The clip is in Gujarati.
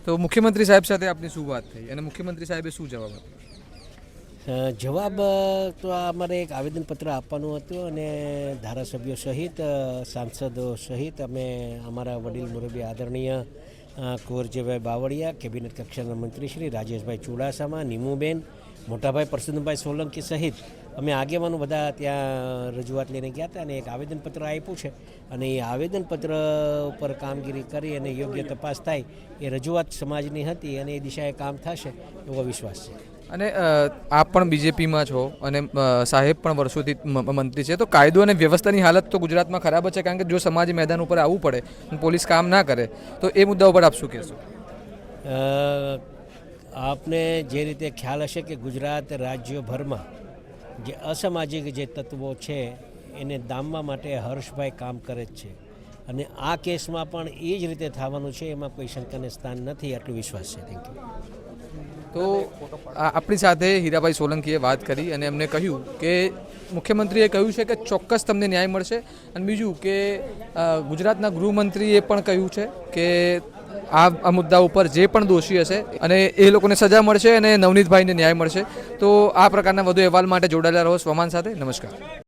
તો મુખ્યમંત્રી સાહેબ સાથે આપની શું વાત થઈ અને મુખ્યમંત્રી સાહેબે શું જવાબ આપ્યો? જવાબ તો અમારે એક આવેદનપત્ર આપવાનું હતું અને ધારાસભ્યો સહિત સાંસદો સહિત અમે અમારા વડીલ મુરબ્બી આદરણીય કુંવરજીભાઈ બાવળિયા, કેબિનેટ કક્ષાના મંત્રી શ્રી રાજેશભાઈ ચુડાસમા, નીમુબેન, મોટાભાઈ પરસોત્તમભાઈ સોલંકી સહિત અમે આગેવાનો બધા ત્યાં રજૂઆત લઈને ગયા હતા અને એક આવેદનપત્ર આપ્યું છે અને એ આવેદનપત્ર ઉપર કામગીરી કરી અને યોગ્ય તપાસ થાય એ રજૂઆત સમાજની હતી અને એ દિશાએ કામ થશે એવો વિશ્વાસ છે. અને આપ પણ બીજેપીમાં છો અને સાહેબ પણ વર્ષોથી મંત્રી છે, તો કાયદો અને વ્યવસ્થાની હાલત તો ગુજરાતમાં ખરાબ જ છે, કારણ કે જો સમાજ મેદાન ઉપર આવવું પડે પોલીસ કામ ના કરે તો એ મુદ્દા ઉપર આપ શું કહેશો? આપને જે રીતે ખ્યાલ હશે કે ગુજરાત રાજ્યભરમાં જે અસામાજિક જે તત્વો છે એને દામવા માટે હર્ષભાઈ કામ કરે જ છે અને આ કેસમાં પણ એ જ રીતે થવાનું છે, એમાં કોઈ શંકાને સ્થાન નથી, આટલો વિશ્વાસ છે. Thank you. તો આપણી સાથે હીરાભાઈ સોલંકીએ વાત કરી અને એમને કહ્યું કે મુખ્યમંત્રીએ કહ્યું છે કે ચોક્કસ તમને ન્યાય મળશે અને બીજું કે ગુજરાતના ગૃહમંત્રીએ પણ કહ્યું છે કે આ મુદ્દા ઉપર જે પણ દોષી હશે અને એ લોકોને સજા મળશે અને નવનીતભાઈને ન્યાય મળશે. તો આ પ્રકારના વધુ અહેવાલ માટે જોડાયેલા રહો સ્વમાન સાથે. નમસ્કાર.